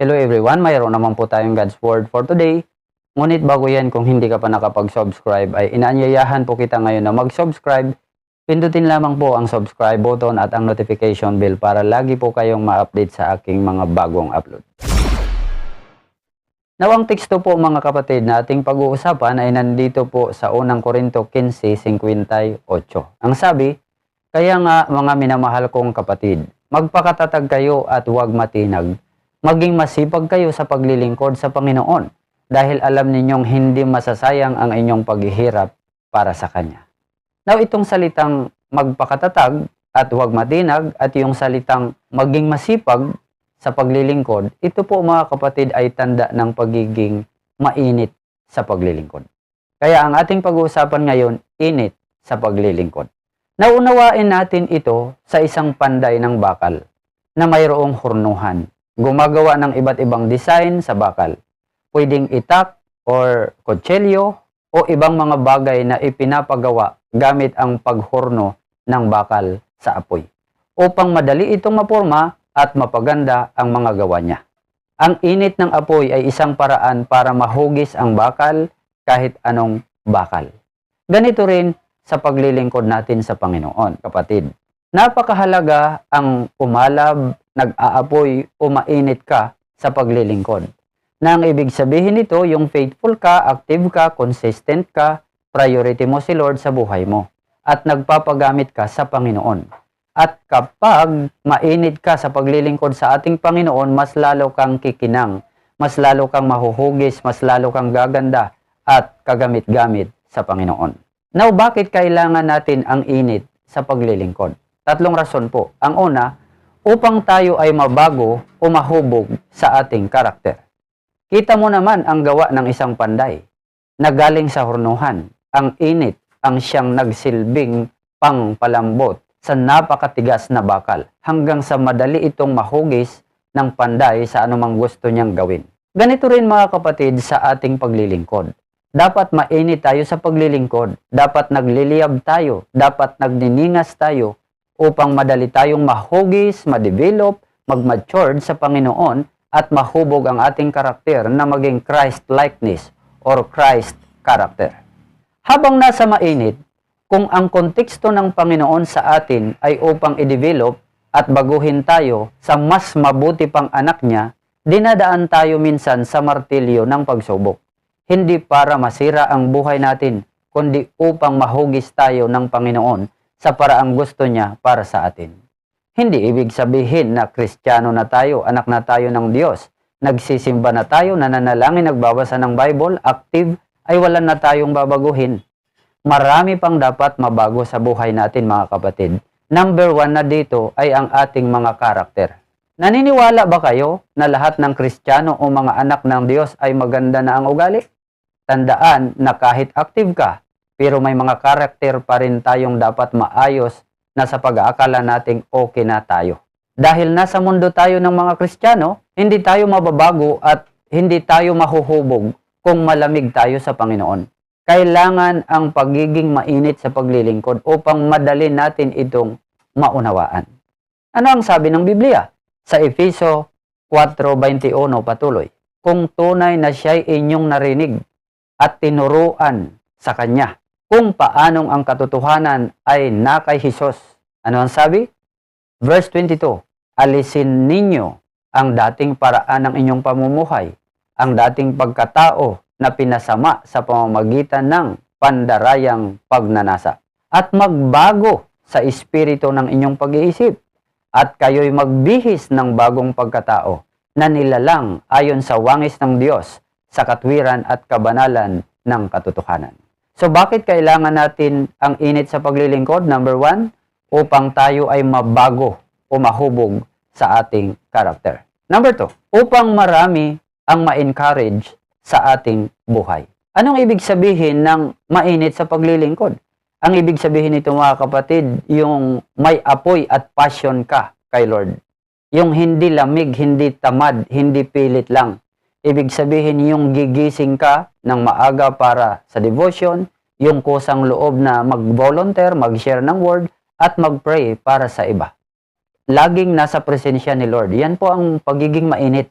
Hello everyone, mayroon naman po tayong God's Word for today. Ngunit bago yan, kung hindi ka pa nakapag-subscribe, ay inaanyayahan po kita ngayon na mag-subscribe. Pindutin lamang po ang subscribe button at ang notification bell para lagi po kayong ma-update sa aking mga bagong upload. Nawang teksto po mga kapatid na ating pag-uusapan ay nandito po sa unang Korinto 15:58. Ang sabi, kaya nga mga minamahal kong kapatid, magpakatatag kayo at huwag matinag. Maging masipag kayo sa paglilingkod sa Panginoon dahil alam ninyong hindi masasayang ang inyong paghihirap para sa Kanya. Now, itong salitang magpakatatag at huwag matinag at yung salitang maging masipag sa paglilingkod, ito po mga kapatid ay tanda ng pagiging mainit sa paglilingkod. Kaya ang ating pag-uusapan ngayon, init sa paglilingkod. Nauunawain natin ito sa isang panday ng bakal na mayroong hurnuhan. Gumagawa ng iba't ibang design sa bakal. Pwedeng itak or kutsilyo o ibang mga bagay na ipinapagawa gamit ang paghurno ng bakal sa apoy upang madali itong maporma at mapaganda ang mga gawa niya. Ang init ng apoy ay isang paraan para mahugis ang bakal kahit anong bakal. Ganito rin sa paglilingkod natin sa Panginoon, kapatid. Napakahalaga ang umalab, nag-aapoy o mainit ka sa paglilingkod. Na ang ibig sabihin nito, yung faithful ka, active ka, consistent ka, priority mo si Lord sa buhay mo. At nagpapagamit ka sa Panginoon. At kapag mainit ka sa paglilingkod sa ating Panginoon, mas lalo kang kikinang, mas lalo kang mahuhugis, mas lalo kang gaganda at kagamit-gamit sa Panginoon. Now, bakit kailangan natin ang init sa paglilingkod? Tatlong rason po. Ang una, upang tayo ay mabago o mahubog sa ating karakter. Kita mo naman ang gawa ng isang panday na galing sa hurnuhan. Ang init ang siyang nagsilbing pangpalambot sa napakatigas na bakal hanggang sa madali itong mahugis ng panday sa anumang gusto niyang gawin. Ganito rin mga kapatid sa ating paglilingkod. Dapat mainit tayo sa paglilingkod. Dapat nagliliyab tayo. Dapat nagniningas tayo upang madali tayong mahugis, ma-develop, mag-mature sa Panginoon at mahubog ang ating karakter na maging Christ-likeness or Christ character. Habang nasa mainit, kung ang konteksto ng Panginoon sa atin ay upang i-develop at baguhin tayo sa mas mabuti pang anak niya, dinadaan tayo minsan sa martilyo ng pagsubok. Hindi para masira ang buhay natin, kundi upang mahugis tayo ng Panginoon sa paraang gusto niya para sa atin. Hindi ibig sabihin na Kristiyano na tayo, anak na tayo ng Diyos, nagsisimba na tayo, nananalangin, nagbabasa ng Bible, active, ay wala na tayong babaguhin. Marami pang dapat mabago sa buhay natin mga kapatid. Number 1 na dito ay ang ating mga karakter. Naniniwala ba kayo na lahat ng Kristiyano o mga anak ng Diyos ay maganda na ang ugali? Tandaan na kahit active ka, pero may mga karakter pa rin tayong dapat maayos na sa pag-aakala nating okay na tayo. Dahil nasa mundo tayo ng mga Kristiyano, hindi tayo mababago at hindi tayo mahuhubog kung malamig tayo sa Panginoon. Kailangan ang pagiging mainit sa paglilingkod upang madali natin itong maunawaan. Ano ang sabi ng Biblia? Sa Efeso 4:21 patuloy, kung tunay na siya'y inyong narinig at tinuruan sa Kanya, kung paanong ang katotohanan ay na kay Hesus. Ano ang sabi? Verse 22, alisin ninyo ang dating paraan ng inyong pamumuhay, ang dating pagkatao na pinasama sa pamamagitan ng pandarayang pagnanasa, at magbago sa espiritu ng inyong pag-iisip, at kayo'y magbihis ng bagong pagkatao na nilalang ayon sa wangis ng Diyos sa katwiran at kabanalan ng katotohanan. So bakit kailangan natin ang init sa paglilingkod? Number 1, upang tayo ay mabago o mahubog sa ating karakter. Number 2, upang marami ang ma-encourage sa ating buhay. Anong ibig sabihin ng mainit sa paglilingkod? Ang ibig sabihin nito mga kapatid, yung may apoy at passion ka kay Lord. Yung hindi lamig, hindi tamad, hindi pilit lang. Ibig sabihin yung gigising ka ng maaga para sa devotion, yung kusang loob na mag-volunteer, mag-share ng word, at mag-pray para sa iba. Laging nasa presensya ni Lord. Yan po ang pagiging mainit.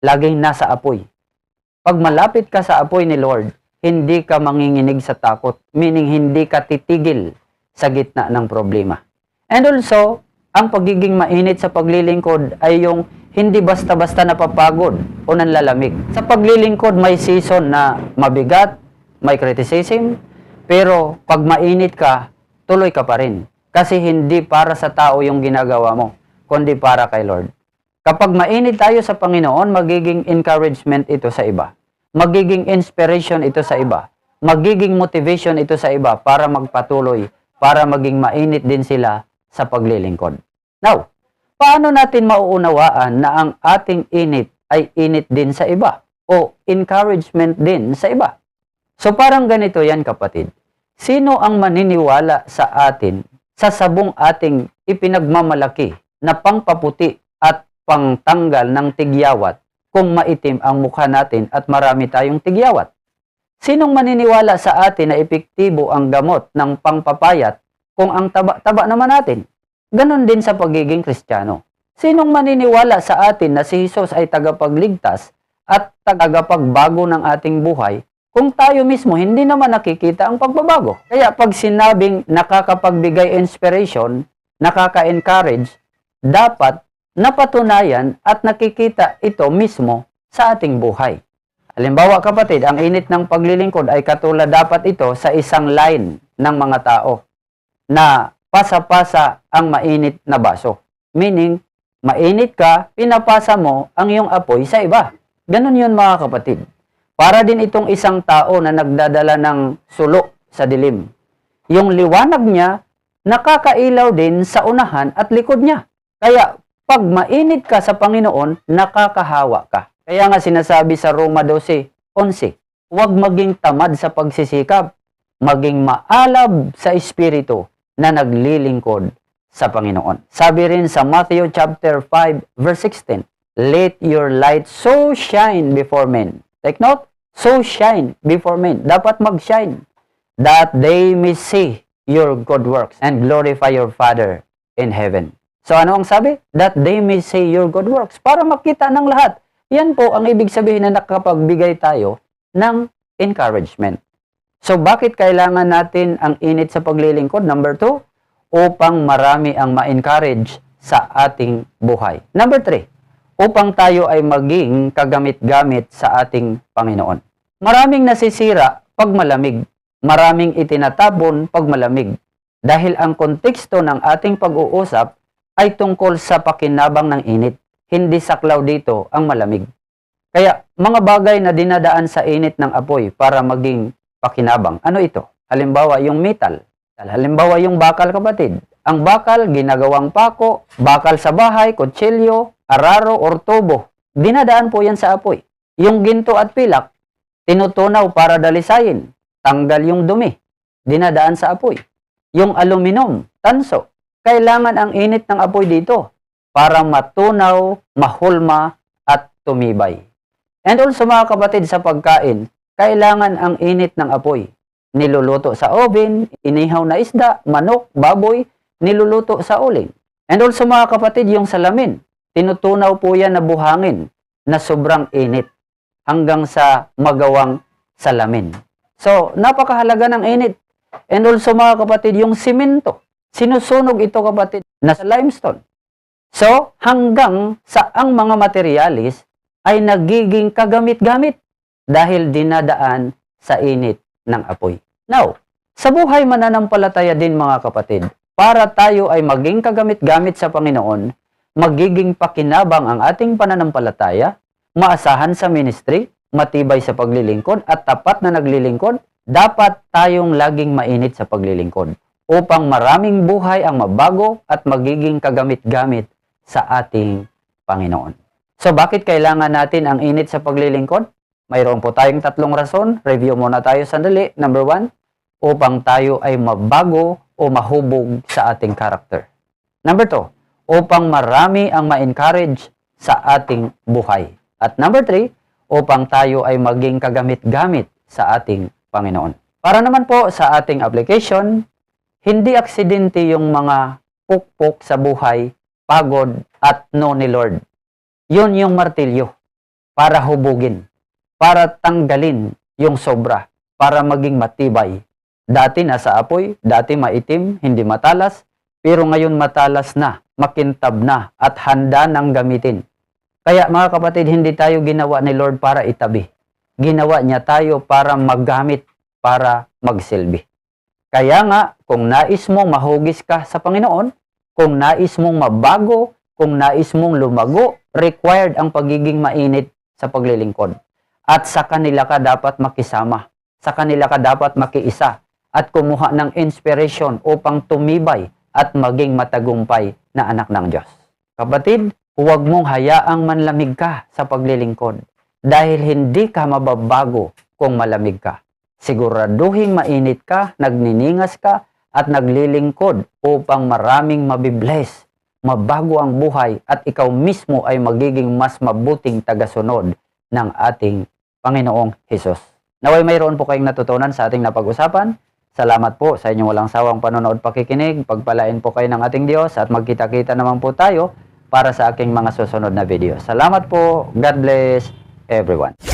laging nasa apoy. Pag malapit ka sa apoy ni Lord, hindi ka manginginig sa takot, meaning hindi ka titigil sa gitna ng problema. And also, ang pagiging mainit sa paglilingkod ay yung hindi basta-basta napapagod o nanlalamig. Sa paglilingkod, may season na mabigat, may criticism, pero pag mainit ka, tuloy ka pa rin. Kasi hindi para sa tao yung ginagawa mo, kundi para kay Lord. Kapag mainit tayo sa Panginoon, magiging encouragement ito sa iba. Magiging inspiration ito sa iba. Magiging motivation ito sa iba para magpatuloy, para maging mainit din sila sa paglilingkod. Now, paano natin mauunawaan na ang ating init ay init din sa iba o encouragement din sa iba? So parang ganito yan, kapatid. Sino ang maniniwala sa atin sa sabong ating ipinagmamalaki na pangpaputi at pangtanggal ng tigyawat kung maitim ang mukha natin at marami tayong tigyawat? Sinong maniniwala sa atin na epektibo ang gamot ng pangpapayat kung ang taba-taba naman natin? Ganon din sa pagiging Kristiyano. Sinong maniniwala sa atin na si Jesus ay tagapagligtas at tagapagbago ng ating buhay kung tayo mismo hindi naman nakikita ang pagbabago? Kaya pag sinabing nakakapagbigay inspiration, nakaka-encourage, dapat napatunayan at nakikita ito mismo sa ating buhay. Halimbawa, kapatid, ang init ng paglilingkod ay katulad dapat ito sa isang line ng mga tao na pasa-pasa ang mainit na baso. Meaning, mainit ka, pinapasa mo ang iyong apoy sa iba. Ganon yun, mga kapatid. Para din itong isang tao na nagdadala ng sulo sa dilim. Yung liwanag niya, nakakailaw din sa unahan at likod niya. Kaya, pag mainit ka sa Panginoon, nakakahawa ka. Kaya nga sinasabi sa Roma 12:11, huwag maging tamad sa pagsisikap, maging maalab sa espiritu na naglilingkod sa Panginoon. Sabi rin sa Matthew chapter 5:16, let your light so shine before men. Take note, so shine before men. Dapat mag-shine, that they may see your good works and glorify your Father in heaven. So ano ang sabi? That they may see your good works. Para makita ng lahat. Yan po ang ibig sabihin na nakapagbigay tayo ng encouragement. So bakit kailangan natin ang init sa paglilingkod? Number 2, upang marami ang ma-encourage sa ating buhay. Number 3, upang tayo ay maging kagamit-gamit sa ating Panginoon. Maraming nasisira pag malamig. Maraming itinatapon pag malamig. Dahil ang konteksto ng ating pag-uusap ay tungkol sa pakinabang ng init. Hindi saklaw dito ang malamig. Kaya mga bagay na dinadaan sa init ng apoy para maging pakinabang. Ano ito? Halimbawa yung metal. Halimbawa yung bakal, kapatid. Ang bakal, ginagawang pako, bakal sa bahay, kutsilyo, araro, or tubo. Dinadaan po yan sa apoy. Yung ginto at pilak, tinutunaw para dalisayin. Tanggal yung dumi. Dinadaan sa apoy. Yung aluminum, tanso. Kailangan ang init ng apoy dito para matunaw, mahulma, at tumibay. And also, mga kapatid, sa pagkain, kailangan ang init ng apoy. Niluluto sa oven, inihaw na isda, manok, baboy, niluluto sa uling. And also, mga kapatid, yung salamin, tinutunaw po yan na buhangin na sobrang init hanggang sa magawang salamin. So, napakahalaga ng init. And also, mga kapatid, yung simento, sinusunog ito, kapatid, na sa limestone. So, hanggang sa ang mga materialis ay nagiging kagamit-gamit dahil dinadaan sa init ng apoy. Now, sa buhay mananampalataya din, mga kapatid, para tayo ay maging kagamit-gamit sa Panginoon, magiging pakinabang ang ating pananampalataya, maasahan sa ministry, matibay sa paglilingkod, at tapat na naglilingkod, dapat tayong laging mainit sa paglilingkod upang maraming buhay ang mabago at magiging kagamit-gamit sa ating Panginoon. So bakit kailangan natin ang init sa paglilingkod? Mayroon po tayong 3 rason. Review muna tayo sandali. Number 1, upang tayo ay mabago o mahubog sa ating character. Number 2, upang marami ang ma-encourage sa ating buhay. At number 3, upang tayo ay maging kagamit-gamit sa ating Panginoon. Para naman po sa ating application, hindi aksidente yung mga pukpok sa buhay, pagod at no ni Lord. Yun yung martilyo. para hubugin, para tanggalin yung sobra, para maging matibay. Dati nasa apoy, dati maitim, hindi matalas, pero ngayon matalas na, makintab na, at handa nang gamitin. Kaya mga kapatid, hindi tayo ginawa ni Lord para itabi. Ginawa niya tayo para maggamit, para magsilbi. Kaya nga, kung nais mong mahugis ka sa Panginoon, kung nais mong mabago, kung nais mong lumago, required ang pagiging mainit sa paglilingkod. At sa kanila ka dapat makisama. Sa kanila ka dapat makiisa at kumuha ng inspiration upang tumibay at maging matagumpay na anak ng Diyos. Kapatid, huwag mong hayaang manlamig ka sa paglilingkod dahil hindi ka mababago kung malamig ka. Siguraduhin mainit ka, nagniningas ka, at naglilingkod upang maraming mabibless, mabago ang buhay at ikaw mismo ay magiging mas mabuting tagasunod ng ating Panginoong Hesus. Naway mayroon po kayong natutunan sa ating napag-usapan. Salamat po sa inyong walang sawang panonood pakikinig. Pagpalain po kayo ng ating Diyos at magkita-kita naman po tayo para sa aking mga susunod na video. Salamat po. God bless everyone.